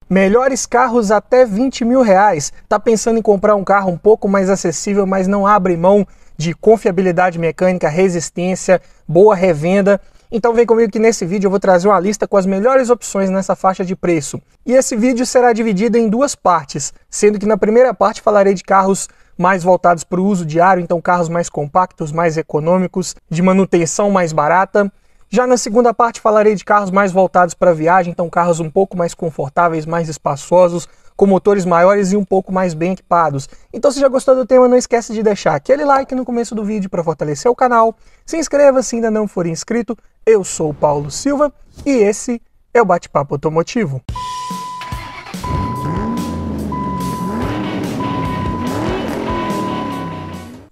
Melhores carros até R$20 mil. Tá pensando em comprar um carro um pouco mais acessível, mas não abre mão de confiabilidade mecânica, resistência, boa revenda? Então vem comigo que nesse vídeo eu vou trazer uma lista com as melhores opções nessa faixa de preço. E esse vídeo será dividido em duas partes, sendo que na primeira parte falarei de carros mais voltados para o uso diário, então carros mais compactos, mais econômicos, de manutenção mais barata. Já na segunda parte falarei de carros mais voltados para viagem, então carros um pouco mais confortáveis, mais espaçosos, com motores maiores e um pouco mais bem equipados. Então se já gostou do tema, não esquece de deixar aquele like no começo do vídeo para fortalecer o canal. Se inscreva se ainda não for inscrito. Eu sou o Paulo Silva e esse é o Bate-Papo Automotivo.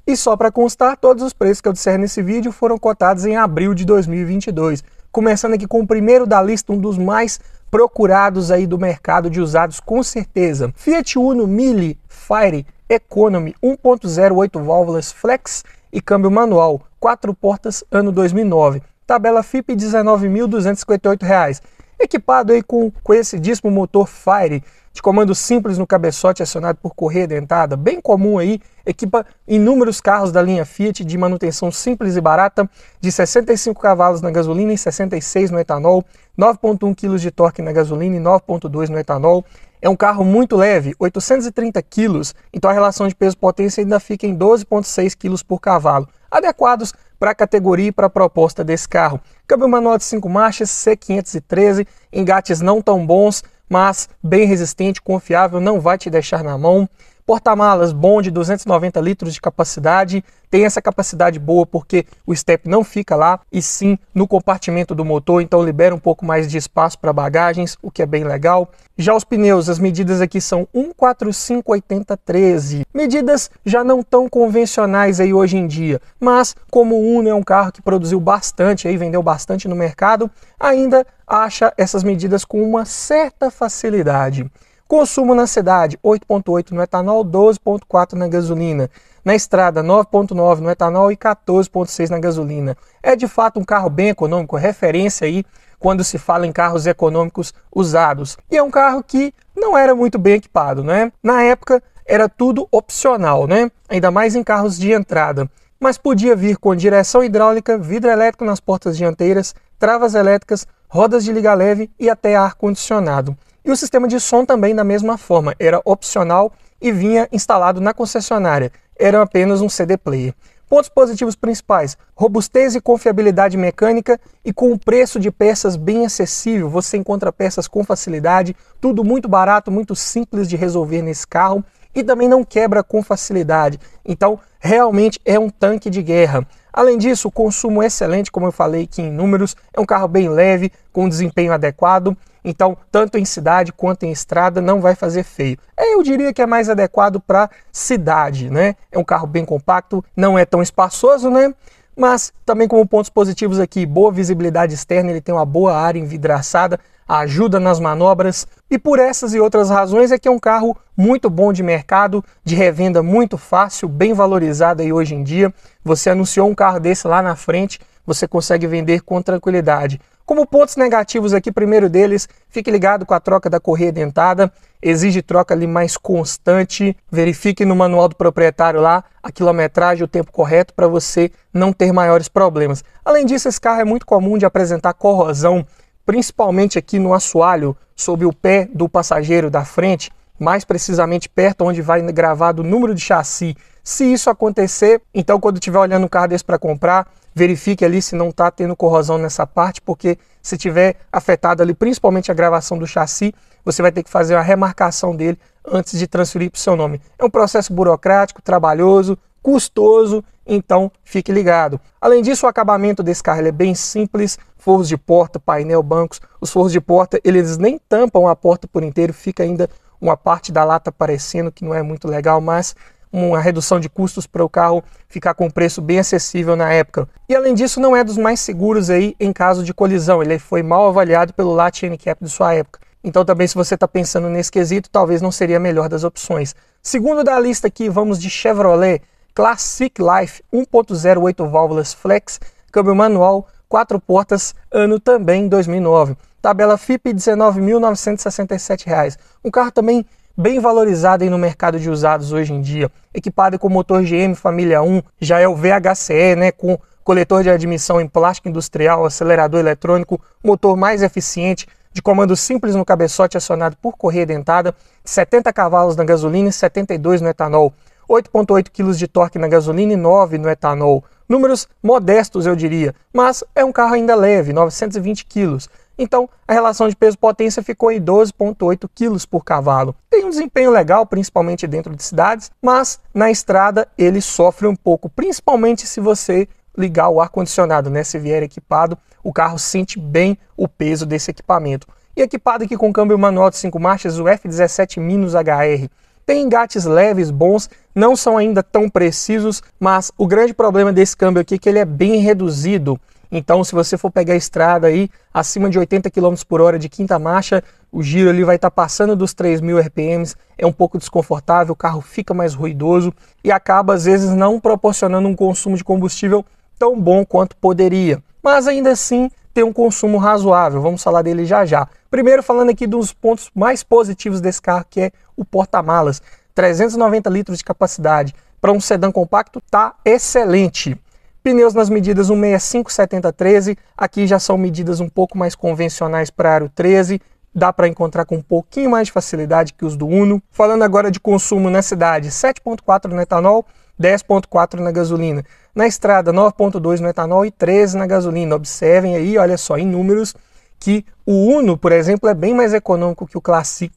E só para constar, todos os preços que eu disser nesse vídeo foram cotados em abril de 2022. Começando aqui com o primeiro da lista, um dos mais procurados aí do mercado de usados com certeza. Fiat Uno Mille Fire Economy 1.0 8 válvulas flex e câmbio manual, 4 portas, ano 2009. Tabela FIP R$ 19.258. Equipado aí com conhecidíssimo motor Fire, de comando simples no cabeçote acionado por correia dentada, bem comum aí, equipa inúmeros carros da linha Fiat de manutenção simples e barata, de 65 cavalos na gasolina e 66 no etanol, 9,1 kg de torque na gasolina e 9,2 no etanol. É um carro muito leve, 830 kg, então a relação de peso-potência ainda fica em 12,6 kg por cavalo, adequados para a categoria e para a proposta desse carro. Câmbio manual de 5 marchas, C513, engates não tão bons, mas bem resistente, confiável, não vai te deixar na mão. Porta-malas bom, de 290 litros de capacidade, tem essa capacidade boa porque o step não fica lá, e sim no compartimento do motor, então libera um pouco mais de espaço para bagagens, o que é bem legal. Já os pneus, as medidas aqui são 145/80/13, medidas já não tão convencionais aí hoje em dia, mas como o Uno é um carro que produziu bastante, aí vendeu bastante no mercado, ainda acha essas medidas com uma certa facilidade. Consumo na cidade, 8,8 no etanol, 12,4 na gasolina. Na estrada, 9,9 no etanol e 14,6 na gasolina. É de fato um carro bem econômico, referência aí quando se fala em carros econômicos usados. E é um carro que não era muito bem equipado, né? Na época era tudo opcional, né? Ainda mais em carros de entrada. Mas podia vir com direção hidráulica, vidro elétrico nas portas dianteiras, travas elétricas, rodas de liga leve e até ar-condicionado. E o sistema de som também da mesma forma, era opcional e vinha instalado na concessionária, era apenas um CD player. Pontos positivos principais: robustez e confiabilidade mecânica, e com um preço de peças bem acessível, você encontra peças com facilidade, tudo muito barato, muito simples de resolver nesse carro, e também não quebra com facilidade, então realmente é um tanque de guerra. Além disso, o consumo é excelente, como eu falei aqui em números, é um carro bem leve, com desempenho adequado, então tanto em cidade quanto em estrada não vai fazer feio. Eu diria que é mais adequado para cidade, né? É um carro bem compacto, não é tão espaçoso, né? Mas também como pontos positivos aqui, boa visibilidade externa, ele tem uma boa área envidraçada, ajuda nas manobras, e por essas e outras razões é que é um carro muito bom de mercado, de revenda muito fácil, bem valorizado aí hoje em dia. Você anunciou um carro desse lá na frente, você consegue vender com tranquilidade. Como pontos negativos aqui, primeiro deles, fique ligado com a troca da correia dentada, exige troca ali mais constante, verifique no manual do proprietário lá a quilometragem, o tempo correto para você não ter maiores problemas. Além disso, esse carro é muito comum de apresentar corrosão, principalmente aqui no assoalho, sob o pé do passageiro da frente, mais precisamente perto onde vai gravado o número de chassi. Se isso acontecer, então quando estiver olhando um carro desse para comprar, verifique ali se não está tendo corrosão nessa parte, porque se tiver afetado ali principalmente a gravação do chassi, você vai ter que fazer uma remarcação dele antes de transferir para o seu nome. É um processo burocrático, trabalhoso, custoso, então fique ligado. Além disso, o acabamento desse carro ele é bem simples, forros de porta, painel, bancos. Os forros de porta, eles nem tampam a porta por inteiro, fica ainda uma parte da lata aparecendo, que não é muito legal, mas uma redução de custos para o carro ficar com um preço bem acessível na época. E além disso, não é dos mais seguros aí em caso de colisão, ele foi mal avaliado pelo Lat NCAP de sua época. Então também, se você está pensando nesse quesito, talvez não seria a melhor das opções. Segundo da lista aqui, vamos de Chevrolet Classic Life 1.0 8 válvulas flex, câmbio manual, 4 portas, ano também 2009. tabela FIPE R$ 19.967. Um carro também bem valorizado aí no mercado de usados hoje em dia, equipado com motor GM família 1, já é o VHCE, né, com coletor de admissão em plástico industrial, acelerador eletrônico, motor mais eficiente, de comando simples no cabeçote acionado por correia dentada, 70 cavalos na gasolina e 72 no etanol, 8,8 kg de torque na gasolina e 9 no etanol. Números modestos, eu diria, mas é um carro ainda leve, 920 kg. Então, a relação de peso-potência ficou em 12,8 kg por cavalo. Tem um desempenho legal, principalmente dentro de cidades, mas na estrada ele sofre um pouco, principalmente se você ligar o ar-condicionado, né? Se vier equipado, o carro sente bem o peso desse equipamento. E equipado aqui com câmbio manual de 5 marchas, o F17-HR. Tem engates leves, bons, não são ainda tão precisos, mas o grande problema desse câmbio aqui é que ele é bem reduzido. Então, se você for pegar a estrada aí, acima de 80 km por hora de quinta marcha, o giro ali vai estar passando dos 3.000 RPMs, é um pouco desconfortável, o carro fica mais ruidoso e acaba, às vezes, não proporcionando um consumo de combustível tão bom quanto poderia. Mas ainda assim, tem um consumo razoável, vamos falar dele já já. Primeiro, falando aqui dos pontos mais positivos desse carro, que é o porta-malas. 390 litros de capacidade. Para um sedã compacto, tá excelente. Pneus nas medidas 165, 70, 13. Aqui já são medidas um pouco mais convencionais para aro 13. Dá para encontrar com um pouquinho mais de facilidade que os do Uno. Falando agora de consumo na cidade, 7,4 no etanol, 10,4 na gasolina. Na estrada, 9,2 no etanol e 13 na gasolina. Observem aí, olha só, em números, que o Uno, por exemplo, é bem mais econômico que o Classic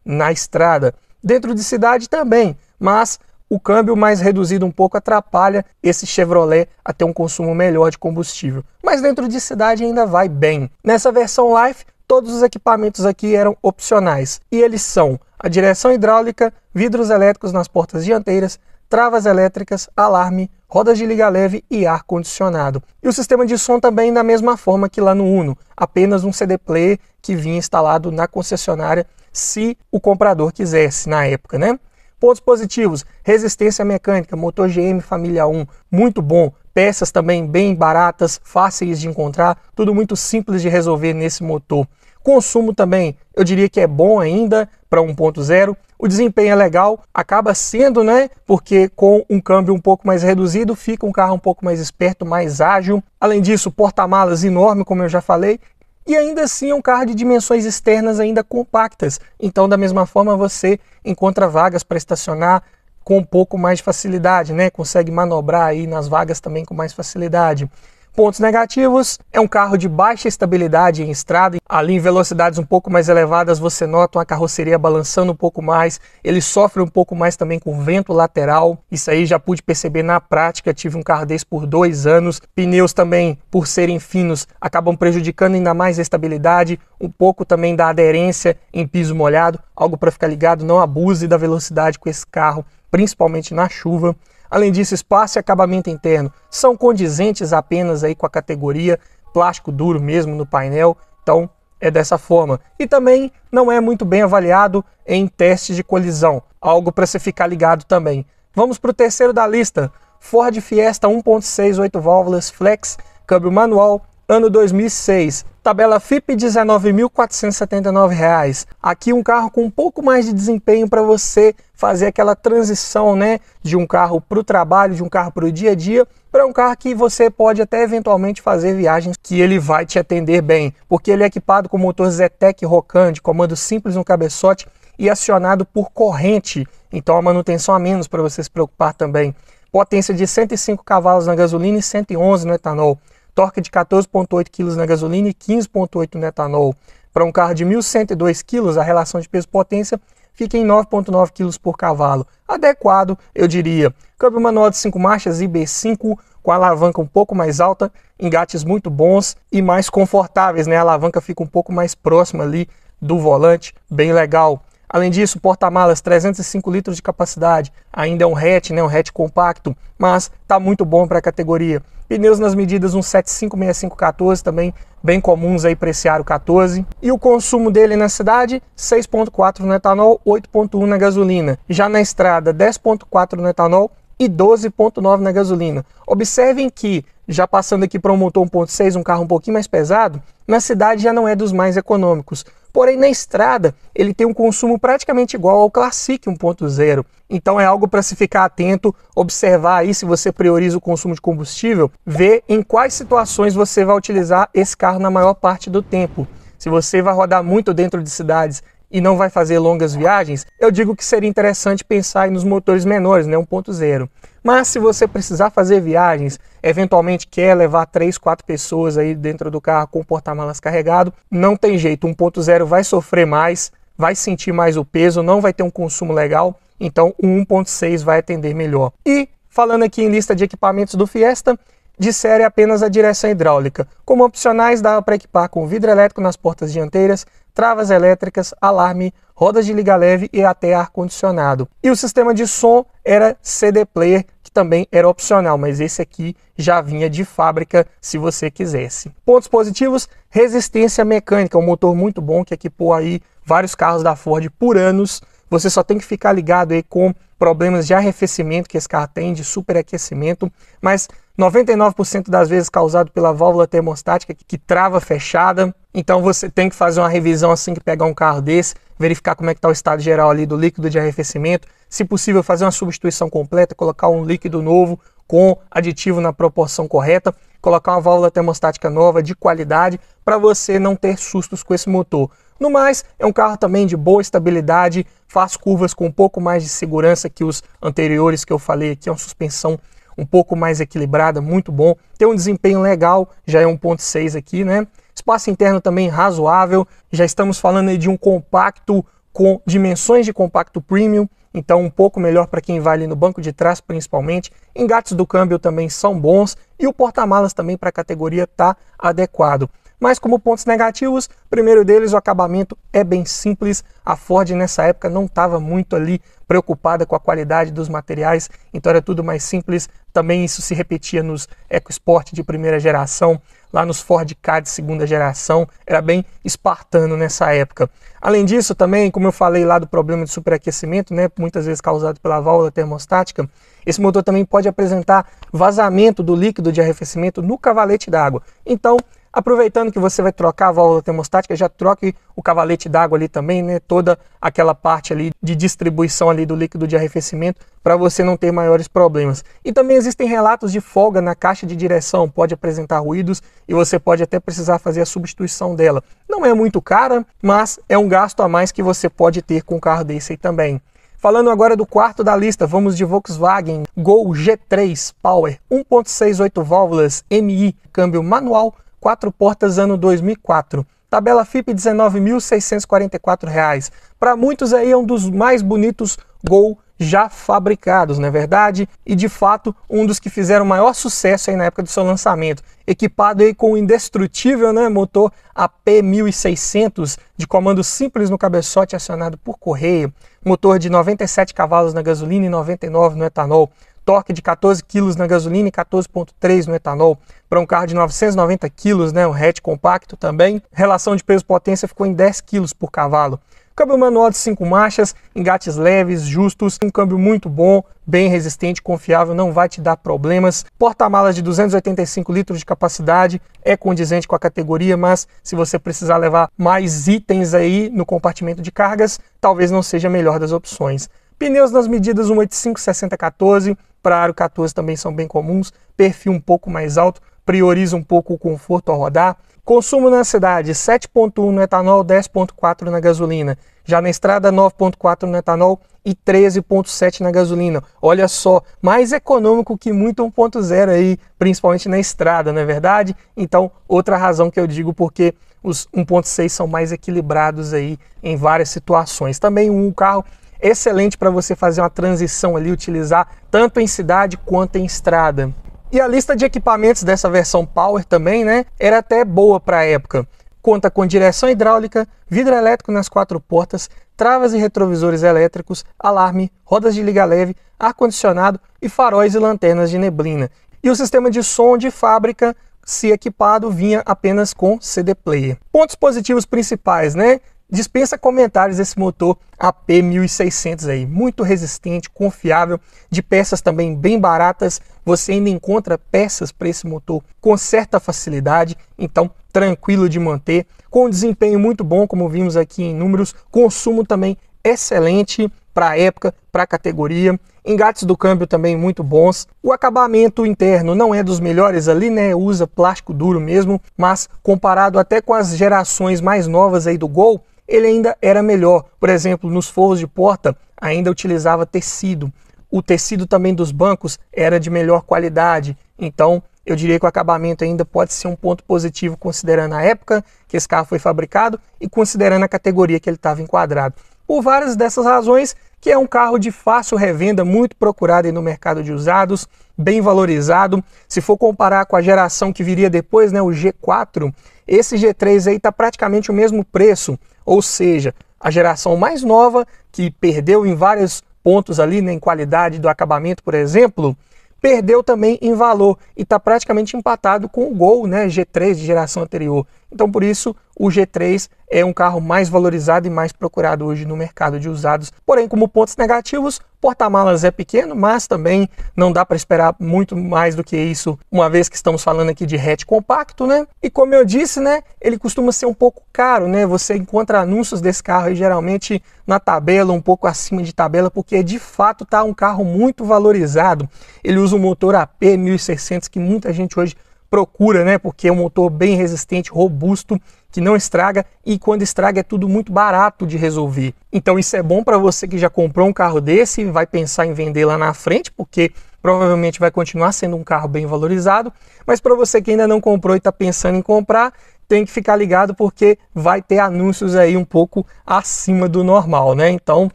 na estrada. Dentro de cidade também, mas o câmbio mais reduzido um pouco atrapalha esse Chevrolet a ter um consumo melhor de combustível. Mas dentro de cidade ainda vai bem. Nessa versão Life, todos os equipamentos aqui eram opcionais. E eles são a direção hidráulica, vidros elétricos nas portas dianteiras, travas elétricas, alarme, rodas de liga leve e ar-condicionado. E o sistema de som também da mesma forma que lá no Uno, apenas um CD player que vinha instalado na concessionária se o comprador quisesse na época, né? Pontos positivos, resistência mecânica, motor GM família 1, muito bom, peças também bem baratas, fáceis de encontrar, tudo muito simples de resolver nesse motor. Consumo também, eu diria que é bom ainda para 1.0. O desempenho é legal, acaba sendo, né? Porque com um câmbio um pouco mais reduzido, fica um carro um pouco mais esperto, mais ágil. Além disso, porta-malas enorme, como eu já falei. E ainda assim é um carro de dimensões externas ainda compactas. Então, da mesma forma, você encontra vagas para estacionar com um pouco mais de facilidade, né? Consegue manobrar aí nas vagas também com mais facilidade. Pontos negativos, é um carro de baixa estabilidade em estrada, ali em velocidades um pouco mais elevadas você nota uma carroceria balançando um pouco mais, ele sofre um pouco mais também com vento lateral, isso aí já pude perceber na prática, tive um carro desse por 2 anos, pneus também por serem finos acabam prejudicando ainda mais a estabilidade, um pouco também da aderência em piso molhado, algo para ficar ligado, não abuse da velocidade com esse carro, principalmente na chuva. Além disso, espaço e acabamento interno são condizentes apenas aí com a categoria, plástico duro mesmo no painel, então é dessa forma. E também não é muito bem avaliado em testes de colisão, algo para se ficar ligado também. Vamos para o terceiro da lista, Ford Fiesta 1.6, 8 válvulas, flex, câmbio manual, ano 2006. Tabela FIPE R$ 19.479. Aqui um carro com um pouco mais de desempenho para você fazer aquela transição, né, de um carro para o trabalho, de um carro para o dia a dia, para um carro que você pode até eventualmente fazer viagens que ele vai te atender bem, porque ele é equipado com motor Zetec Rocan, de comando simples no cabeçote e acionado por corrente, então a manutenção a menos para você se preocupar também. Potência de 105 cavalos na gasolina e 111 no etanol. Torque de 14,8 kg na gasolina e 15,8 no etanol. Para um carro de 1.102 kg, a relação de peso-potência fica em 9,9 kg por cavalo. Adequado, eu diria. Câmbio manual de 5 marchas IB5, com a alavanca um pouco mais alta, engates muito bons e mais confortáveis, né? A alavanca fica um pouco mais próxima ali do volante, bem legal. Além disso, porta-malas 305 litros de capacidade, ainda é um hatch, né? Um hatch compacto, mas está muito bom para a categoria. Pneus nas medidas 175, 65, 14, também bem comuns aí para esse aro 14. E o consumo dele na cidade, 6,4 no etanol, 8,1 na gasolina. Já na estrada, 10,4 no etanol, e 12,9 na gasolina. Observem que, já passando aqui para um motor 1.6, um carro um pouquinho mais pesado, na cidade já não é dos mais econômicos. Porém, na estrada, ele tem um consumo praticamente igual ao Classic 1.0. Então é algo para se ficar atento, observar aí se você prioriza o consumo de combustível, ver em quais situações você vai utilizar esse carro na maior parte do tempo. Se você vai rodar muito dentro de cidades e não vai fazer longas viagens, eu digo que seria interessante pensar aí nos motores menores, né, 1.0. Mas se você precisar fazer viagens, eventualmente quer levar 3, 4 pessoas aí dentro do carro com o porta-malas carregado, não tem jeito, 1.0 vai sofrer mais, vai sentir mais o peso, não vai ter um consumo legal, então o 1.6 vai atender melhor. E falando aqui em lista de equipamentos do Fiesta, de série apenas a direção hidráulica. Como opcionais, dá para equipar com vidro elétrico nas portas dianteiras, travas elétricas, alarme, rodas de liga leve e até ar-condicionado. E o sistema de som era CD Player, que também era opcional, mas esse aqui já vinha de fábrica se você quisesse. Pontos positivos: resistência mecânica, um motor muito bom que equipou aí vários carros da Ford por anos. Você só tem que ficar ligado aí com problemas de arrefecimento que esse carro tem, de superaquecimento, mas 99% das vezes causado pela válvula termostática que trava fechada. Então você tem que fazer uma revisão assim que pegar um carro desse, verificar como é que está o estado geral ali do líquido de arrefecimento, se possível fazer uma substituição completa, colocar um líquido novo com aditivo na proporção correta, colocar uma válvula termostática nova de qualidade para você não ter sustos com esse motor. No mais, é um carro também de boa estabilidade, faz curvas com um pouco mais de segurança que os anteriores que eu falei aqui, é uma suspensão um pouco mais equilibrada, muito bom. Tem um desempenho legal, já é 1.6 aqui, né? Espaço interno também razoável, já estamos falando aí de um compacto com dimensões de compacto premium, então um pouco melhor para quem vai ali no banco de trás principalmente. Engates do câmbio também são bons e o porta-malas também para a categoria está adequado. Mas como pontos negativos, primeiro deles, o acabamento é bem simples. A Ford nessa época não estava muito ali preocupada com a qualidade dos materiais, então era tudo mais simples. Também isso se repetia nos EcoSport de primeira geração, lá nos Ford Ka de segunda geração, era bem espartano nessa época. Além disso também, como eu falei lá do problema de superaquecimento, né, muitas vezes causado pela válvula termostática, esse motor também pode apresentar vazamento do líquido de arrefecimento no cavalete d'água. Então, aproveitando que você vai trocar a válvula termostática, já troque o cavalete d'água ali também, né? Toda aquela parte ali de distribuição ali do líquido de arrefecimento para você não ter maiores problemas. E também existem relatos de folga na caixa de direção, pode apresentar ruídos e você pode até precisar fazer a substituição dela. Não é muito cara, mas é um gasto a mais que você pode ter com um carro desse aí também. Falando agora do quarto da lista, vamos de Volkswagen Gol G3 Power, 1.6 8 válvulas MI, câmbio manual, 4 portas, ano 2004. Tabela FIPE R$ 19.644. Para muitos aí é um dos mais bonitos Gol já fabricados, não é verdade? E de fato, um dos que fizeram maior sucesso aí na época do seu lançamento. Equipado aí com o indestrutível, né, motor AP1600 de comando simples no cabeçote acionado por correia. Motor de 97 cavalos na gasolina e 99 no etanol. Torque de 14 kg na gasolina e 14,3 no etanol. Para um carro de 990 kg, né, um hatch compacto também. Relação de peso-potência ficou em 10 kg por cavalo. Câmbio manual de 5 marchas, engates leves, justos, um câmbio muito bom, bem resistente, confiável, não vai te dar problemas. Porta-malas de 285 litros de capacidade, é condizente com a categoria, mas se você precisar levar mais itens aí no compartimento de cargas, talvez não seja a melhor das opções. Pneus nas medidas 185, 60, 14, para aro 14 também são bem comuns, perfil um pouco mais alto, prioriza um pouco o conforto ao rodar. Consumo na cidade, 7,1 no etanol, 10,4 na gasolina. Já na estrada, 9,4 no etanol e 13,7 na gasolina. Olha só, mais econômico que muito 1.0 aí, principalmente na estrada, não é verdade? Então, outra razão que eu digo porque os 1.6 são mais equilibrados aí em várias situações. Também um carro excelente para você fazer uma transição ali, utilizar tanto em cidade quanto em estrada. E a lista de equipamentos dessa versão Power também, né, era até boa para a época. Conta com direção hidráulica, vidro elétrico nas 4 portas, travas e retrovisores elétricos, alarme, rodas de liga leve, ar-condicionado e faróis e lanternas de neblina. E o sistema de som de fábrica, se equipado, vinha apenas com CD Player. Pontos positivos principais, né? dispensa comentários esse motor AP 1600 aí, muito resistente, confiável, de peças também bem baratas. Você ainda encontra peças para esse motor com certa facilidade, então tranquilo de manter, com desempenho muito bom, como vimos aqui em números, consumo também excelente para a época, para a categoria, engates do câmbio também muito bons. O acabamento interno não é dos melhores ali, né? Usa plástico duro mesmo, mas comparado até com as gerações mais novas aí do Gol, ele ainda era melhor. Por exemplo, nos forros de porta ainda utilizava tecido. O tecido também dos bancos era de melhor qualidade. Então, eu diria que o acabamento ainda pode ser um ponto positivo, considerando a época que esse carro foi fabricado e considerando a categoria que ele estava enquadrado. Por várias dessas razões, que é um carro de fácil revenda, muito procurado aí no mercado de usados, bem valorizado. Se for comparar com a geração que viria depois, né, o G4, esse G3 aí está praticamente o mesmo preço, ou seja, a geração mais nova, que perdeu em vários pontos ali, né, em qualidade do acabamento, por exemplo, perdeu também em valor e está praticamente empatado com o Gol, né, G3 de geração anterior. Então, por isso, o G3 é um carro mais valorizado e mais procurado hoje no mercado de usados. Porém, como pontos negativos, porta-malas é pequeno, mas também não dá para esperar muito mais do que isso, uma vez que estamos falando aqui de hatch compacto, né? E como eu disse, né, ele costuma ser um pouco caro, né? Você encontra anúncios desse carro aí, geralmente na tabela, um pouco acima de tabela, porque de fato tá um carro muito valorizado. Ele usa um motor AP 1600 que muita gente hoje procura, né? Porque é um motor bem resistente, robusto, que não estraga, e quando estraga é tudo muito barato de resolver. Então isso é bom para você que já comprou um carro desse e vai pensar em vender lá na frente, porque provavelmente vai continuar sendo um carro bem valorizado. Mas para você que ainda não comprou e está pensando em comprar, tem que ficar ligado porque vai ter anúncios aí um pouco acima do normal, né? Então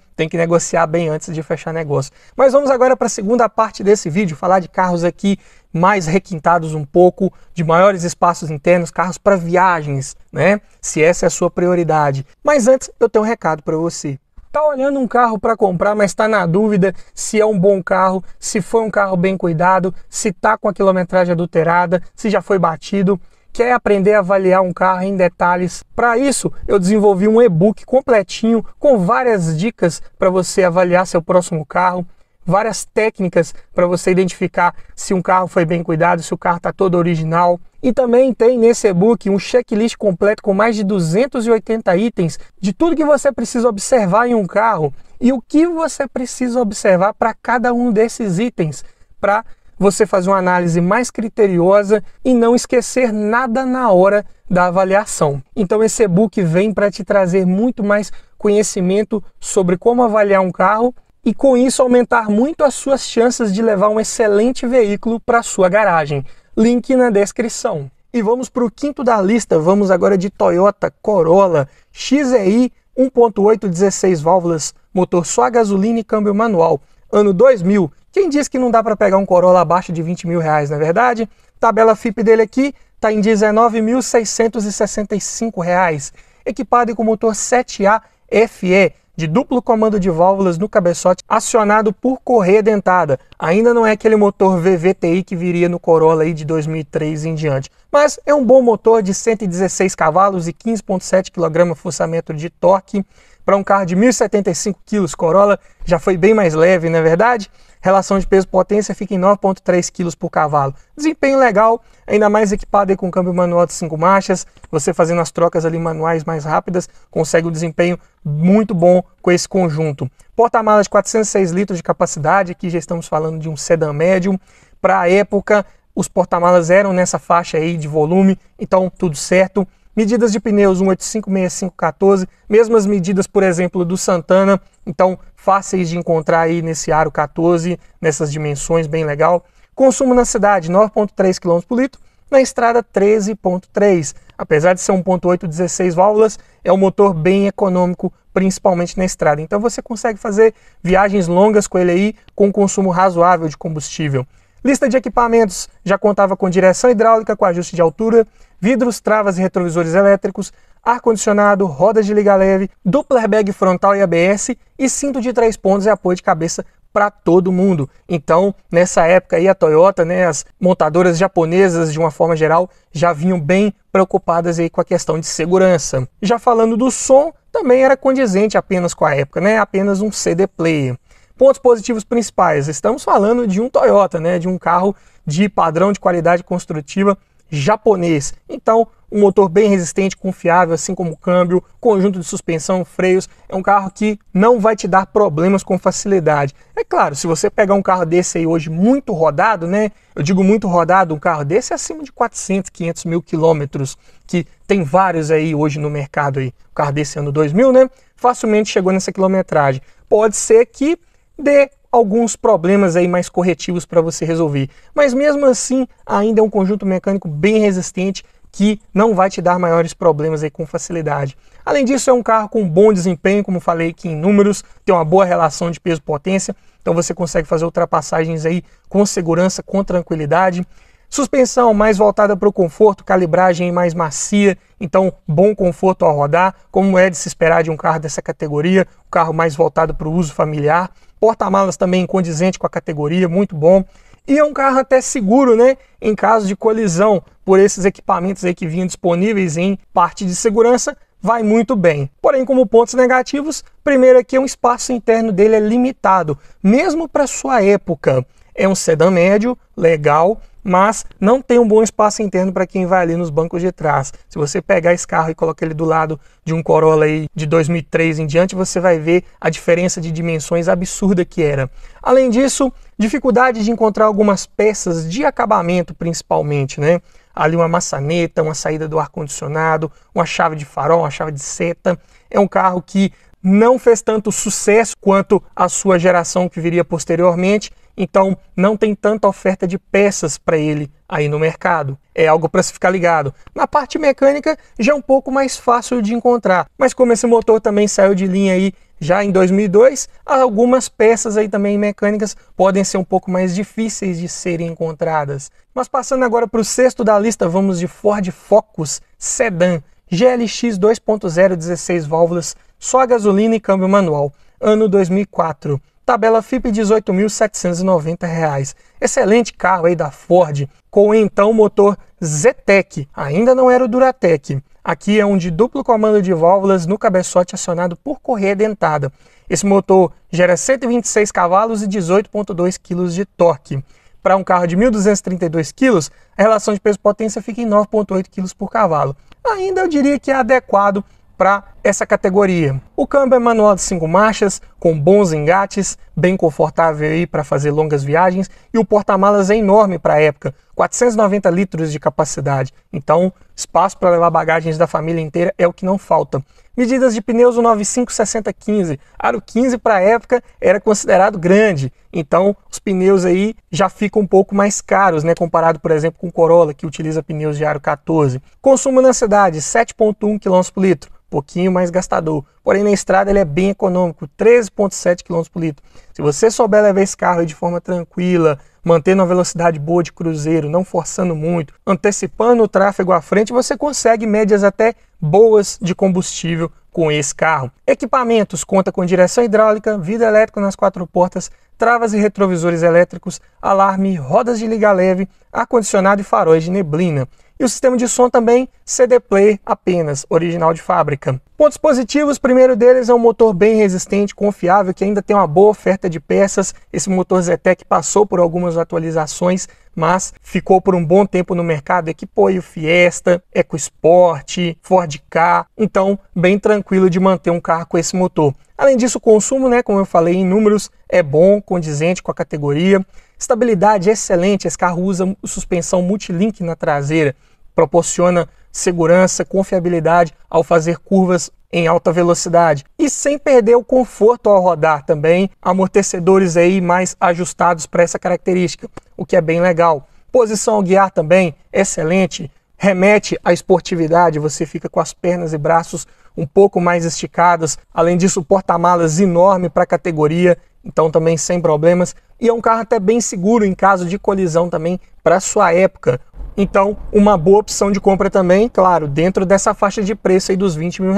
tem que negociar bem antes de fechar negócio. Mas vamos agora para a segunda parte desse vídeo, falar de carros aqui mais requintados um pouco, de maiores espaços internos, carros para viagens, né? Se essa é a sua prioridade. Mas antes eu tenho um recado para você. Tá olhando um carro para comprar, mas está na dúvida se é um bom carro, se foi um carro bem cuidado, se tá com a quilometragem adulterada, se já foi batido? Quer aprender a avaliar um carro em detalhes? Para isso, eu desenvolvi um e-book completinho com várias dicas para você avaliar seu próximo carro, várias técnicas para você identificar se um carro foi bem cuidado, se o carro está todo original. E também tem nesse e-book um checklist completo com mais de 280 itens de tudo que você precisa observar em um carro e o que você precisa observar para cada um desses itens, para você fazer uma análise mais criteriosa e não esquecer nada na hora da avaliação. Então esse e-book vem para te trazer muito mais conhecimento sobre como avaliar um carro e com isso aumentar muito as suas chances de levar um excelente veículo para a sua garagem. Link na descrição. E vamos para o quinto da lista, vamos agora de Toyota Corolla XEI 1.8 16 válvulas, motor só a gasolina e câmbio manual, ano 2000. Quem diz que não dá para pegar um Corolla abaixo de 20 mil reais, não é verdade? Tabela FIP dele aqui está em R$ 19.665, equipado com motor 7A FE, de duplo comando de válvulas no cabeçote, acionado por correia dentada. Ainda não é aquele motor VVTi que viria no Corolla aí de 2003 em diante, mas é um bom motor de 116 cavalos e 15,7 kgfm de torque. Para um carro de 1.075 kg, Corolla já foi bem mais leve, não é verdade? Relação de peso-potência fica em 9,3 kg por cavalo. Desempenho legal, ainda mais equipado aí com câmbio manual de 5 marchas. Você fazendo as trocas ali manuais mais rápidas, consegue um desempenho muito bom com esse conjunto. Porta-malas de 406 litros de capacidade, aqui já estamos falando de um sedã médio. Para a época, os porta-malas eram nessa faixa aí de volume, então tudo certo. Medidas de pneus 185/65/14, mesmas medidas, por exemplo, do Santana, então fáceis de encontrar aí nesse aro 14, nessas dimensões, bem legal. Consumo na cidade 9,3 km por litro, na estrada 13,3. Apesar de ser 1.8 16 válvulas, é um motor bem econômico, principalmente na estrada. Então você consegue fazer viagens longas com ele aí, com um consumo razoável de combustível. Lista de equipamentos já contava com direção hidráulica com ajuste de altura, vidros, travas e retrovisores elétricos, ar-condicionado, rodas de liga leve, dupla airbag frontal e ABS e cinto de 3 pontos e apoio de cabeça para todo mundo. Então, nessa época aí a Toyota, né, as montadoras japonesas de uma forma geral já vinham bem preocupadas aí com a questão de segurança. Já falando do som, também era condizente apenas com a época, né? Apenas um CD player. Pontos positivos principais, estamos falando de um Toyota, né? De um carro de padrão de qualidade construtiva japonês. Então, um motor bem resistente, confiável, assim como o câmbio, conjunto de suspensão, freios. É um carro que não vai te dar problemas com facilidade. É claro, se você pegar um carro desse aí hoje muito rodado, né? Eu digo muito rodado, um carro desse é acima de 400, 500 mil quilômetros, que tem vários aí hoje no mercado aí. O carro desse ano 2000, né? Facilmente chegou nessa quilometragem. Pode ser que dê alguns problemas aí mais corretivos para você resolver. Mas mesmo assim, ainda é um conjunto mecânico bem resistente que não vai te dar maiores problemas aí com facilidade. Além disso, é um carro com bom desempenho, como falei aqui em números, tem uma boa relação de peso-potência, então você consegue fazer ultrapassagens aí com segurança, com tranquilidade. Suspensão mais voltada para o conforto, calibragem mais macia, então bom conforto ao rodar, como é de se esperar de um carro dessa categoria, um carro mais voltado para o uso familiar. Porta-malas também condizente com a categoria, muito bom. E é um carro até seguro, né? Em caso de colisão, por esses equipamentos aí que vinham disponíveis em parte de segurança, vai muito bem. Porém, como pontos negativos, primeiro aqui o espaço interno dele é limitado, mesmo para sua época. É um sedã médio, legal, mas não tem um bom espaço interno para quem vai ali nos bancos de trás. Se você pegar esse carro e colocar ele do lado de um Corolla aí de 2003 em diante, você vai ver a diferença de dimensões absurda que era. Além disso, dificuldade de encontrar algumas peças de acabamento principalmente, né? Ali uma maçaneta, uma saída do ar-condicionado, uma chave de farol, uma chave de seta. É um carro que não fez tanto sucesso quanto a sua geração que viria posteriormente, então não tem tanta oferta de peças para ele aí no mercado. É algo para se ficar ligado. Na parte mecânica já é um pouco mais fácil de encontrar, mas como esse motor também saiu de linha aí já em 2002, algumas peças aí também mecânicas podem ser um pouco mais difíceis de serem encontradas. Mas passando agora para o sexto da lista, vamos de Ford Focus Sedan GLX 2.0, 16 válvulas, só gasolina e câmbio manual, ano 2004. Tabela FIPE R$ 18.790. Excelente carro aí da Ford, com então motor Zetec, ainda não era o Duratec. Aqui é um de duplo comando de válvulas no cabeçote acionado por correia dentada. Esse motor gera 126 cavalos e 18,2 kg de torque. Para um carro de 1.232 kg, a relação de peso-potência fica em 9,8 kg por cavalo. Ainda eu diria que é adequado para essa categoria. O câmbio é manual de 5 marchas, com bons engates, bem confortável aí para fazer longas viagens, e o porta-malas é enorme para a época, 490 litros de capacidade. Então, espaço para levar bagagens da família inteira é o que não falta. Medidas de pneus 195/60/15. Aro 15 para a época era considerado grande, então os pneus aí já ficam um pouco mais caros, né, comparado, por exemplo, com o Corolla, que utiliza pneus de aro 14. Consumo na cidade, 7,1 km por litro. Pouquinho mais gastador, porém na estrada ele é bem econômico, 13,7 km por litro. Se você souber levar esse carro aí de forma tranquila, mantendo uma velocidade boa de cruzeiro, não forçando muito, antecipando o tráfego à frente, você consegue médias até boas de combustível com esse carro. Equipamentos: conta com direção hidráulica, vidro elétrico nas 4 portas, travas e retrovisores elétricos, alarme, rodas de liga leve, ar-condicionado e faróis de neblina. E o sistema de som também, CD player apenas, original de fábrica. Pontos positivos: primeiro deles é um motor bem resistente, confiável, que ainda tem uma boa oferta de peças. Esse motor Zetec passou por algumas atualizações, mas ficou por um bom tempo no mercado. Equipou aí o Fiesta, EcoSport, Ford Ka, então bem tranquilo de manter um carro com esse motor. Além disso, o consumo, né, como eu falei em números, é bom, condizente com a categoria. Estabilidade excelente, esse carro usa suspensão multilink na traseira, proporciona segurança, confiabilidade ao fazer curvas em alta velocidade e sem perder o conforto ao rodar também, amortecedores aí mais ajustados para essa característica, o que é bem legal. Posição ao guiar também excelente, remete à esportividade, você fica com as pernas e braços um pouco mais esticadas. Além disso, o porta-malas enorme para a categoria, então também sem problemas, e é um carro até bem seguro em caso de colisão também para sua época. Então, uma boa opção de compra também, claro, dentro dessa faixa de preço aí dos R$20 mil.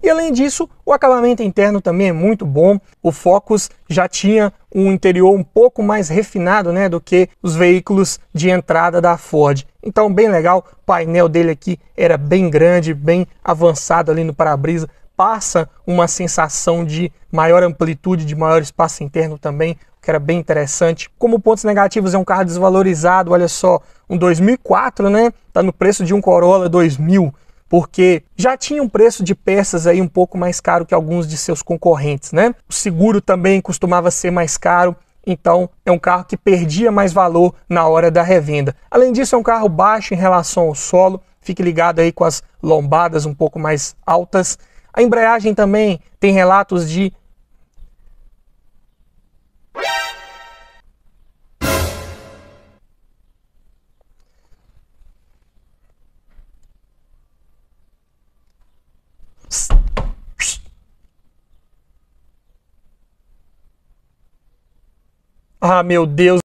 E além disso, o acabamento interno também é muito bom. O Focus já tinha um interior um pouco mais refinado, né, do que os veículos de entrada da Ford. Então, bem legal. O painel dele aqui era bem grande, bem avançado ali no para-brisa, passa uma sensação de maior amplitude, de maior espaço interno também, que era bem interessante. Como pontos negativos, é um carro desvalorizado, olha só, um 2004, né? Tá no preço de um Corolla 2000, porque já tinha um preço de peças aí um pouco mais caro que alguns de seus concorrentes, né? O seguro também costumava ser mais caro, então é um carro que perdia mais valor na hora da revenda. Além disso, é um carro baixo em relação ao solo, fique ligado aí com as lombadas um pouco mais altas. A embreagem também tem relatos de ah, meu Deus!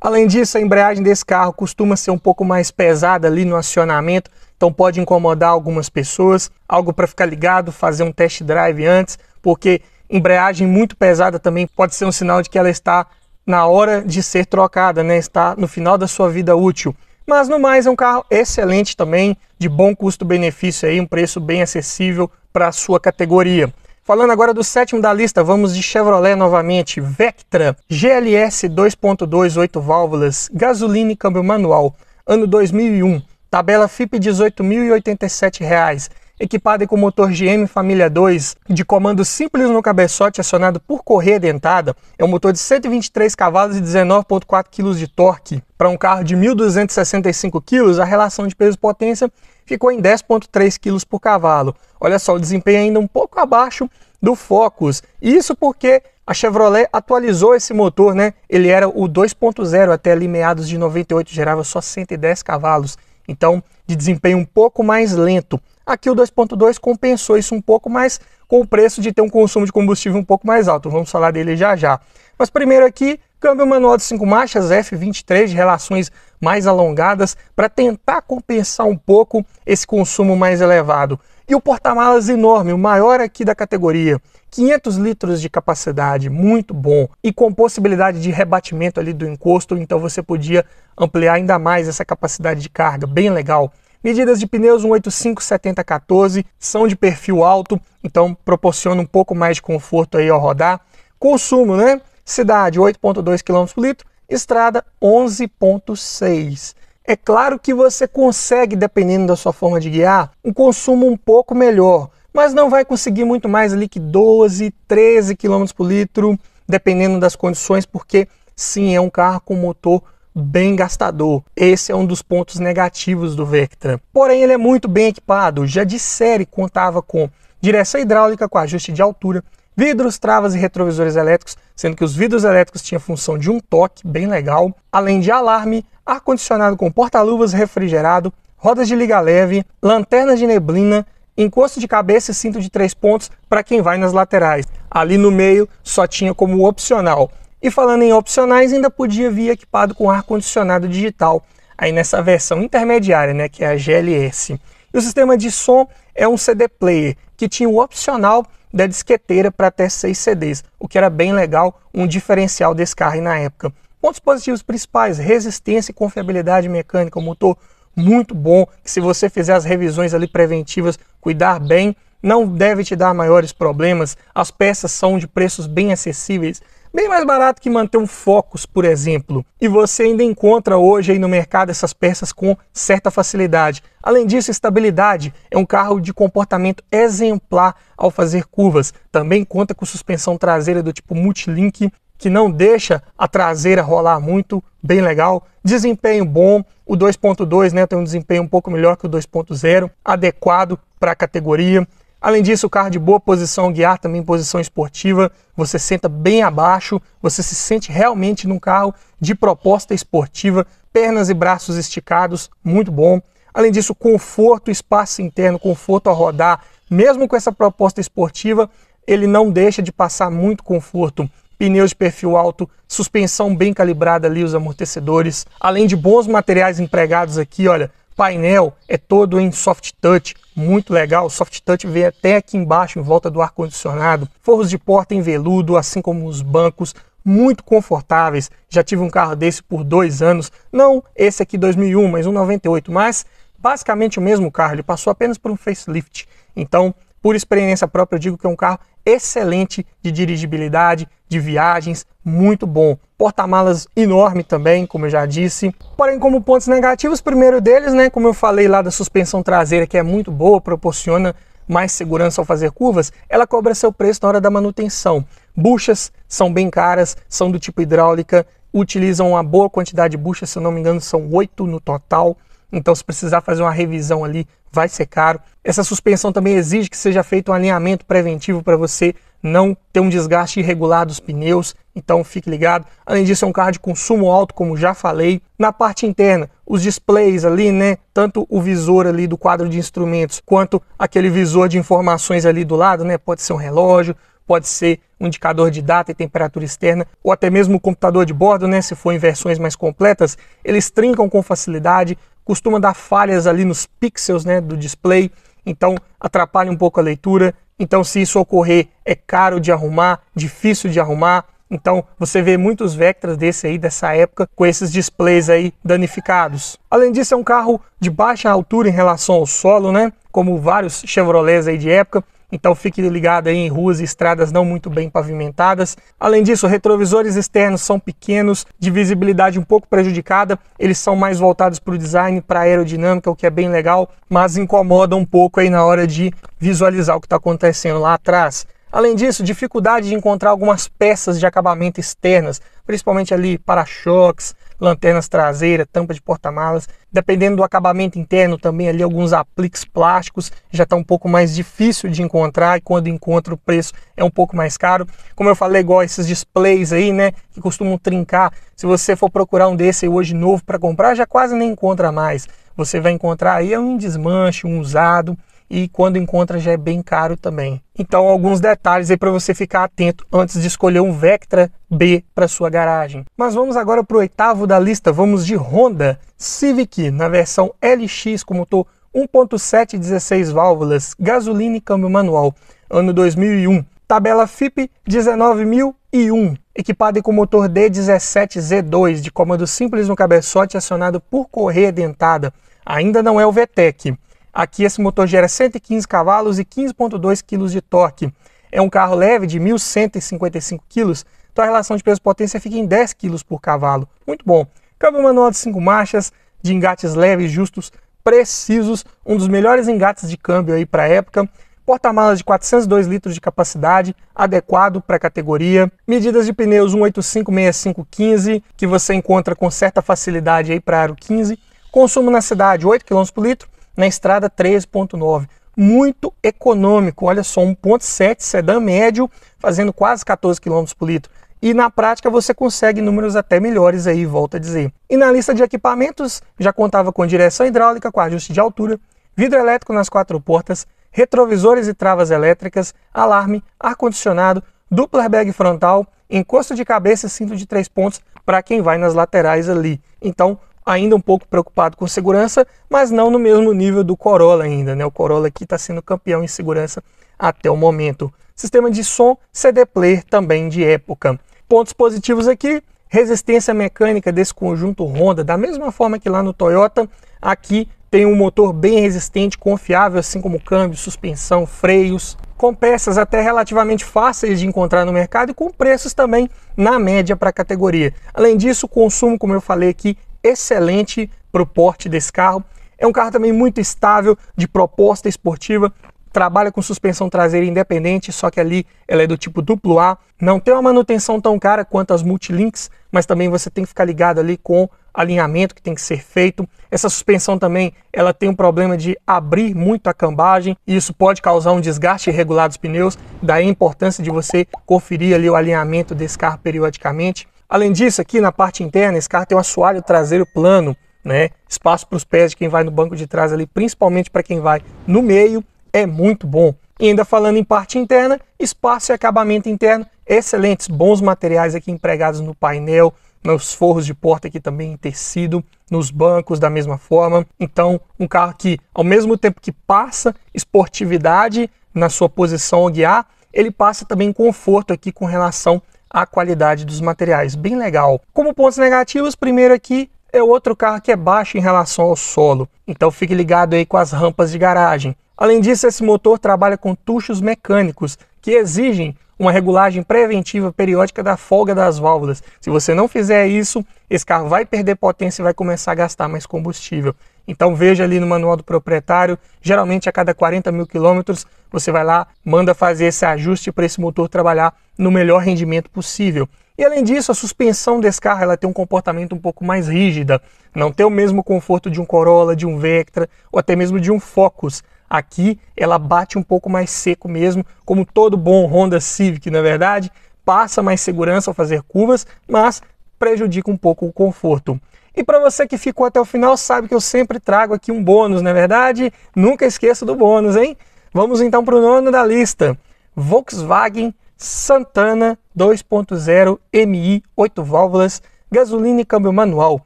Além disso, a embreagem desse carro costuma ser um pouco mais pesada ali no acionamento, então pode incomodar algumas pessoas. Algo para ficar ligado, fazer um test drive antes, porque embreagem muito pesada também pode ser um sinal de que ela está na hora de ser trocada, né? Está no final da sua vida útil. Mas no mais é um carro excelente também, de bom custo-benefício aí, um preço bem acessível para a sua categoria. Falando agora do sétimo da lista, vamos de Chevrolet novamente, Vectra, GLS 2.2, 8 válvulas, gasolina e câmbio manual, ano 2001, tabela FIPE R$ 18.087, equipada com motor GM Família 2, de comando simples no cabeçote acionado por correia dentada, é um motor de 123 cavalos e 19.4 kg de torque. Para um carro de 1.265 kg, a relação de peso-potência ficou em 10.3 kg por cavalo. Olha só, o desempenho ainda um pouco abaixo do Focus. Isso porque a Chevrolet atualizou esse motor, né? Ele era o 2.0 até ali meados de 98, gerava só 110 cavalos. Então, de desempenho um pouco mais lento. Aqui o 2.2 compensou isso um pouco mais com o preço de ter um consumo de combustível um pouco mais alto. Vamos falar dele já já. Mas primeiro aqui, câmbio manual de 5 marchas, F23 de relações mais alongadas para tentar compensar um pouco esse consumo mais elevado. E o porta-malas enorme, o maior aqui da categoria, 500 litros de capacidade, muito bom. E com possibilidade de rebatimento ali do encosto, então você podia ampliar ainda mais essa capacidade de carga, bem legal. Medidas de pneus 185/70/14, são de perfil alto, então proporciona um pouco mais de conforto aí ao rodar. Consumo, né? Cidade 8.2 km por litro, estrada 11.6. É claro que você consegue, dependendo da sua forma de guiar, um consumo um pouco melhor, mas não vai conseguir muito mais ali que 12, 13 km por litro, dependendo das condições, porque sim, é um carro com motor bem gastador. Esse é um dos pontos negativos do Vectra. Porém, ele é muito bem equipado, já de série contava com direção hidráulica com ajuste de altura, vidros, travas e retrovisores elétricos, sendo que os vidros elétricos tinham função de um toque, bem legal, além de alarme, ar-condicionado com porta-luvas refrigerado, rodas de liga leve, lanternas de neblina, encosto de cabeça e cinto de 3 pontos para quem vai nas laterais. Ali no meio só tinha como opcional. E falando em opcionais, ainda podia vir equipado com ar-condicionado digital, aí nessa versão intermediária, né, que é a GLS. E o sistema de som é um CD player, que tinha o opcional da disqueteira para até 6 CDs, o que era bem legal, um diferencial desse carro aí na época. Pontos positivos principais: resistência e confiabilidade mecânica, o motor muito bom, que se você fizer as revisões ali preventivas, cuidar bem, não deve te dar maiores problemas. As peças são de preços bem acessíveis, bem mais barato que manter um Focus, por exemplo. E você ainda encontra hoje aí no mercado essas peças com certa facilidade. Além disso, estabilidade, é um carro de comportamento exemplar ao fazer curvas. Também conta com suspensão traseira do tipo Multilink, que não deixa a traseira rolar muito, bem legal. Desempenho bom, o 2.2, né, tem um desempenho um pouco melhor que o 2.0, adequado para a categoria. Além disso, o carro de boa posição ao guiar, também posição esportiva, você senta bem abaixo, você se sente realmente num carro de proposta esportiva, pernas e braços esticados, muito bom. Além disso, conforto, espaço interno, conforto ao rodar, mesmo com essa proposta esportiva, ele não deixa de passar muito conforto. Pneus de perfil alto, suspensão bem calibrada ali, os amortecedores, além de bons materiais empregados aqui, olha, painel é todo em soft touch, muito legal, o soft touch vem até aqui embaixo, em volta do ar-condicionado, forros de porta em veludo, assim como os bancos, muito confortáveis. Já tive um carro desse por 2 anos, não esse aqui 2001, mas um 98, mas basicamente o mesmo carro, ele passou apenas por um facelift, então por experiência própria eu digo que é um carro excelente de dirigibilidade, de viagens, muito bom. Porta-malas enorme também, como eu já disse. Porém, como pontos negativos, primeiro deles, né, como eu falei lá da suspensão traseira, que é muito boa, proporciona mais segurança ao fazer curvas, ela cobra seu preço na hora da manutenção. Buchas são bem caras, são do tipo hidráulica, utilizam uma boa quantidade de buchas, se eu não me engano são 8 no total, então se precisar fazer uma revisão ali vai ser caro. Essa suspensão também exige que seja feito um alinhamento preventivo para você não ter um desgaste irregular dos pneus, então fique ligado. Além disso é um carro de consumo alto, como já falei. Na parte interna, os displays ali, né, tanto o visor ali do quadro de instrumentos, quanto aquele visor de informações ali do lado, né, pode ser um relógio, pode ser um indicador de data e temperatura externa, ou até mesmo o computador de bordo, né, se for em versões mais completas, eles trincam com facilidade, costuma dar falhas ali nos pixels, né, do display, então atrapalha um pouco a leitura. Então se isso ocorrer é caro de arrumar, difícil de arrumar. Então você vê muitos Vectras dessa época com esses displays aí danificados. Além disso é um carro de baixa altura em relação ao solo, né? Como vários Chevrolets aí de época. Então fique ligado aí em ruas e estradas não muito bem pavimentadas. Além disso, retrovisores externos são pequenos, de visibilidade um pouco prejudicada. Eles são mais voltados para o design, para a aerodinâmica, o que é bem legal, mas incomoda um pouco aí na hora de visualizar o que está acontecendo lá atrás. Além disso, dificuldade de encontrar algumas peças de acabamento externas, principalmente ali para-choques, lanternas traseiras, tampa de porta-malas. Dependendo do acabamento interno também ali alguns apliques plásticos já está um pouco mais difícil de encontrar e quando encontra o preço é um pouco mais caro. Como eu falei, igual esses displays aí, né, que costumam trincar. Se você for procurar um desse aí hoje novo para comprar, já quase nem encontra mais. Você vai encontrar aí um desmanche, um usado. E quando encontra já é bem caro também. Então alguns detalhes aí para você ficar atento antes de escolher um Vectra B para sua garagem. Mas vamos agora para o oitavo da lista, vamos de Honda Civic na versão LX com motor 1.7 16 válvulas, gasolina e câmbio manual, ano 2001. Tabela FIP 19.001, equipado com motor D17Z2 de comando simples no cabeçote acionado por correia dentada. Ainda não é o VTEC. Aqui esse motor gera 115 cavalos e 15,2 kg de torque. É um carro leve de 1.155 kg, então a relação de peso-potência fica em 10 kg por cavalo. Muito bom. Câmbio manual de 5 marchas, de engates leves, justos, precisos, um dos melhores engates de câmbio aí para a época. Porta-malas de 402 litros de capacidade, adequado para a categoria. Medidas de pneus 185/65/15, que você encontra com certa facilidade aí para aro 15. Consumo na cidade 8 km por litro. Na estrada 13,9, muito econômico, olha só, 1.7 sedã médio, fazendo quase 14 km por litro. E na prática você consegue números até melhores aí, volto a dizer. E na lista de equipamentos, já contava com direção hidráulica, com ajuste de altura, vidro elétrico nas 4 portas, retrovisores e travas elétricas, alarme, ar-condicionado, duplo airbag frontal, encosto de cabeça e cinto de 3 pontos para quem vai nas laterais ali. Então, ainda um pouco preocupado com segurança, mas não no mesmo nível do Corolla ainda, né? O Corolla aqui está sendo campeão em segurança até o momento. Sistema de som CD player também de época. Pontos positivos aqui, resistência mecânica desse conjunto Honda, da mesma forma que lá no Toyota, aqui tem um motor bem resistente, confiável, assim como câmbio, suspensão, freios, com peças até relativamente fáceis de encontrar no mercado e com preços também na média para a categoria. Além disso, o consumo, como eu falei aqui, excelente para o porte desse carro. É um carro também muito estável, de proposta esportiva, trabalha com suspensão traseira independente, só que ali ela é do tipo duplo A, não tem uma manutenção tão cara quanto as Multilinks, mas também você tem que ficar ligado ali com alinhamento que tem que ser feito. Essa suspensão também, ela tem um problema de abrir muito a cambagem, e isso pode causar um desgaste irregular dos pneus, daí a importância de você conferir ali o alinhamento desse carro periodicamente. Além disso, aqui na parte interna, esse carro tem um assoalho traseiro plano, né? Espaço para os pés de quem vai no banco de trás ali, principalmente para quem vai no meio, é muito bom. E ainda falando em parte interna, espaço e acabamento interno excelentes, bons materiais aqui empregados no painel, nos forros de porta aqui também em tecido, nos bancos da mesma forma. Então, um carro que, ao mesmo tempo que passa esportividade na sua posição ao guiar, ele passa também conforto aqui com relação a qualidade dos materiais, bem legal. Como pontos negativos, primeiro aqui é outro carro que é baixo em relação ao solo, então fique ligado aí com as rampas de garagem. Além disso, esse motor trabalha com tuchos mecânicos, que exigem uma regulagem preventiva periódica da folga das válvulas. Se você não fizer isso, esse carro vai perder potência e vai começar a gastar mais combustível. Então veja ali no manual do proprietário, geralmente a cada 40 mil quilômetros, você vai lá, manda fazer esse ajuste para esse motor trabalhar no melhor rendimento possível. E além disso, a suspensão desse carro ela tem um comportamento um pouco mais rígida, não tem o mesmo conforto de um Corolla, de um Vectra ou até mesmo de um Focus. Aqui ela bate um pouco mais seco mesmo, como todo bom Honda Civic, na verdade, passa mais segurança ao fazer curvas, mas prejudica um pouco o conforto. E para você que ficou até o final, sabe que eu sempre trago aqui um bônus, não é verdade? Nunca esqueça do bônus, hein? Vamos então para o nono da lista. Volkswagen Santana 2.0 MI 8 válvulas, gasolina e câmbio manual,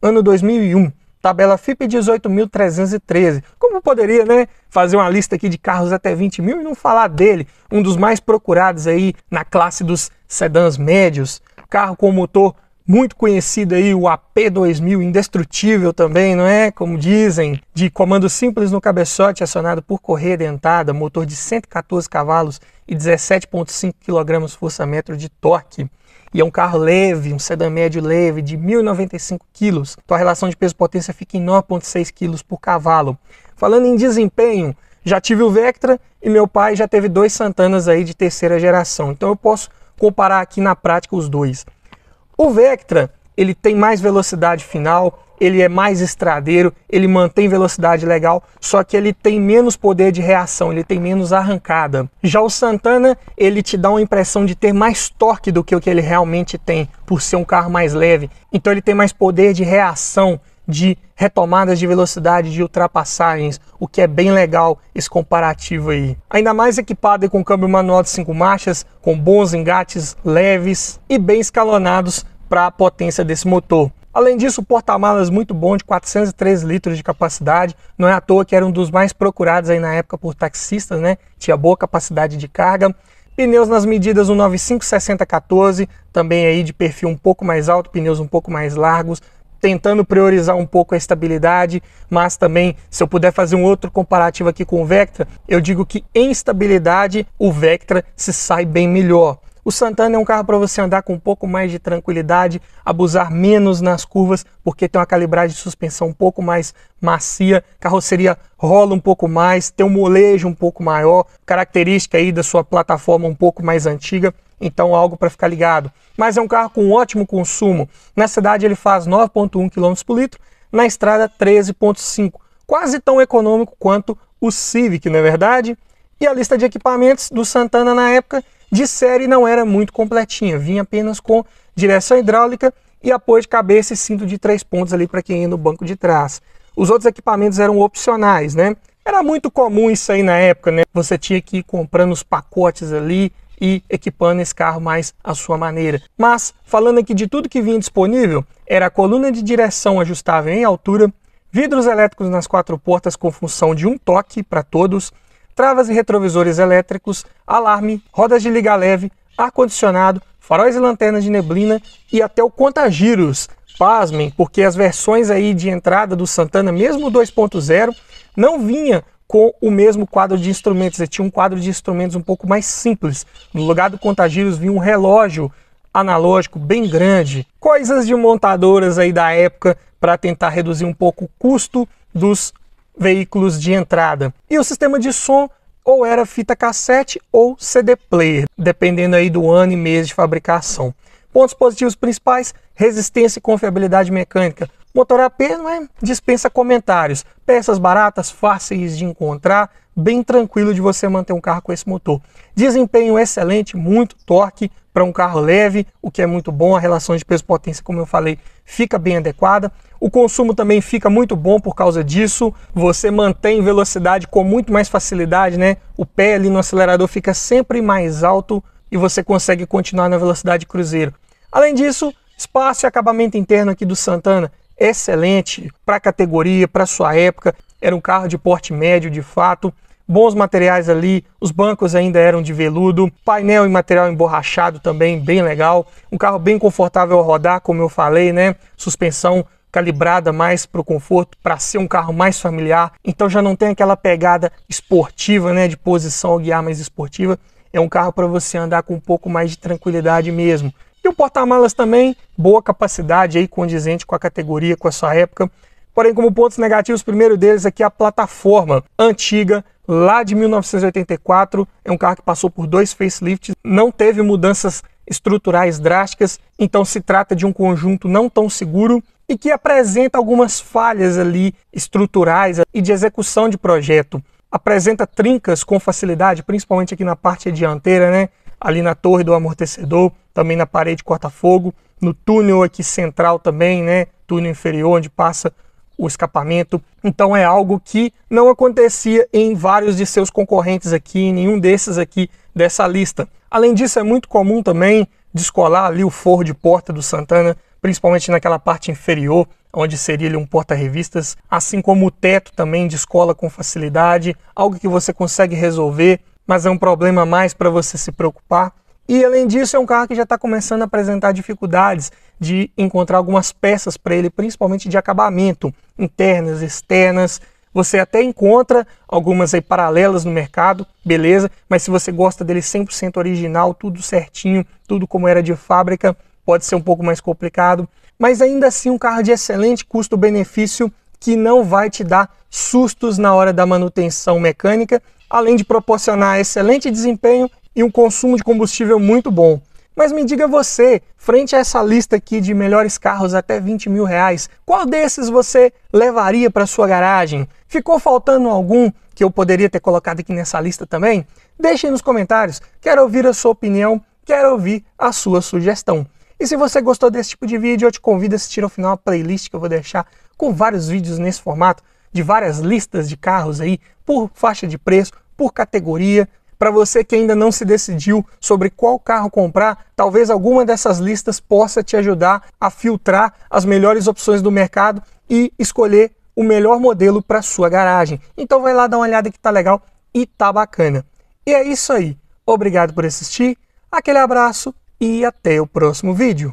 ano 2001. Tabela FIPE 18.313. Como poderia, né, fazer uma lista aqui de carros até 20 mil e não falar dele? Um dos mais procurados aí na classe dos sedãs médios. Carro com motor muito conhecido aí, o AP2000, indestrutível também, não é? Como dizem, de comando simples no cabeçote, acionado por correia dentada, motor de 114 cavalos e 17,5 kg força-metro de torque. E é um carro leve, um sedã médio leve, de 1.095 kg. Então a relação de peso-potência fica em 9,6 kg por cavalo. Falando em desempenho, já tive o Vectra e meu pai já teve dois Santanas aí de terceira geração. Então eu posso comparar aqui na prática os dois. O Vectra, ele tem mais velocidade final, ele é mais estradeiro, ele mantém velocidade legal, só que ele tem menos poder de reação, ele tem menos arrancada. Já o Santana, ele te dá uma impressão de ter mais torque do que o que ele realmente tem, por ser um carro mais leve. Então ele tem mais poder de reação, de retomadas de velocidade, de ultrapassagens, o que é bem legal esse comparativo aí. Ainda mais equipado com câmbio manual de 5 marchas, com bons engates leves e bem escalonados para a potência desse motor. Além disso, o porta-malas muito bom, de 403 litros de capacidade, não é à toa que era um dos mais procurados aí na época por taxistas, né? Tinha boa capacidade de carga. Pneus nas medidas 195/60/14, também aí de perfil um pouco mais alto, pneus um pouco mais largos, tentando priorizar um pouco a estabilidade, mas também, se eu puder fazer um outro comparativo aqui com o Vectra, eu digo que em estabilidade o Vectra se sai bem melhor. O Santana é um carro para você andar com um pouco mais de tranquilidade, abusar menos nas curvas, porque tem uma calibragem de suspensão um pouco mais macia, carroceria rola um pouco mais, tem um molejo um pouco maior, característica aí da sua plataforma um pouco mais antiga, então algo para ficar ligado. Mas é um carro com ótimo consumo. Na cidade ele faz 9,1 km por litro, na estrada 13,5, quase tão econômico quanto o Civic, não é verdade? E a lista de equipamentos do Santana na época de série não era muito completinha, vinha apenas com direção hidráulica e apoio de cabeça e cinto de 3 pontos ali para quem ia no banco de trás. Os outros equipamentos eram opcionais, né? Era muito comum isso aí na época, né? Você tinha que ir comprando os pacotes ali e equipando esse carro mais à sua maneira. Mas, falando aqui de tudo que vinha disponível, era a coluna de direção ajustável em altura, vidros elétricos nas 4 portas com função de um toque para todos, travas e retrovisores elétricos, alarme, rodas de liga leve, ar-condicionado, faróis e lanternas de neblina e até o conta-giros. Pasmem, porque as versões aí de entrada do Santana, mesmo o 2.0, não vinha com o mesmo quadro de instrumentos, ele tinha um quadro de instrumentos um pouco mais simples. No lugar do conta-giros vinha um relógio analógico bem grande. Coisas de montadoras aí da época para tentar reduzir um pouco o custo dos veículos de entrada. E o sistema de som ou era fita cassete ou CD player, dependendo aí do ano e mês de fabricação. Pontos positivos principais: resistência e confiabilidade mecânica. Motor AP não é, dispensa comentários. Peças baratas, fáceis de encontrar, bem tranquilo de você manter um carro com esse motor. Desempenho excelente, muito torque para um carro leve, o que é muito bom. A relação de peso-potência, como eu falei, fica bem adequada. O consumo também fica muito bom por causa disso. Você mantém velocidade com muito mais facilidade, né? O pé ali no acelerador fica sempre mais alto e você consegue continuar na velocidade cruzeiro. Além disso, espaço e acabamento interno aqui do Santana excelente para a categoria, para sua época. Era um carro de porte médio de fato. Bons materiais ali, os bancos ainda eram de veludo, painel em material emborrachado também, bem legal. Um carro bem confortável ao rodar, como eu falei, né? Suspensão calibrada mais para o conforto, para ser um carro mais familiar, então já não tem aquela pegada esportiva, né, de posição ao guiar mais esportiva. É um carro para você andar com um pouco mais de tranquilidade mesmo. E o porta-malas também, boa capacidade aí, condizente com a categoria, com a sua época. Porém, como pontos negativos, o primeiro deles aqui é a plataforma antiga, lá de 1984. É um carro que passou por 2 facelifts, não teve mudanças estruturais drásticas, então se trata de um conjunto não tão seguro e que apresenta algumas falhas ali estruturais e de execução de projeto. Apresenta trincas com facilidade, principalmente aqui na parte dianteira, né? Ali na torre do amortecedor, também na parede corta-fogo, no túnel aqui central também, né? Túnel inferior onde passa o escapamento. Então é algo que não acontecia em vários de seus concorrentes aqui, em nenhum desses aqui dessa lista. Além disso, é muito comum também descolar ali o forro de porta do Santana, principalmente naquela parte inferior, onde seria ali um porta-revistas, assim como o teto também descola com facilidade, algo que você consegue resolver, mas é um problema a mais para você se preocupar. E além disso, é um carro que já está começando a apresentar dificuldades de encontrar algumas peças para ele, principalmente de acabamento, internas, externas. Você até encontra algumas aí paralelas no mercado, beleza, mas se você gosta dele 100% original, tudo certinho, tudo como era de fábrica, pode ser um pouco mais complicado, mas ainda assim um carro de excelente custo-benefício que não vai te dar sustos na hora da manutenção mecânica, além de proporcionar excelente desempenho e um consumo de combustível muito bom. Mas me diga você, frente a essa lista aqui de melhores carros até 20 mil reais, qual desses você levaria para sua garagem? Ficou faltando algum que eu poderia ter colocado aqui nessa lista também? Deixe aí nos comentários, quero ouvir a sua opinião, quero ouvir a sua sugestão. E se você gostou desse tipo de vídeo, eu te convido a assistir ao final a playlist que eu vou deixar com vários vídeos nesse formato, de várias listas de carros aí, por faixa de preço, por categoria. Para você que ainda não se decidiu sobre qual carro comprar, talvez alguma dessas listas possa te ajudar a filtrar as melhores opções do mercado e escolher o melhor modelo para sua garagem. Então vai lá dar uma olhada que tá legal e tá bacana. E é isso aí. Obrigado por assistir, aquele abraço e até o próximo vídeo.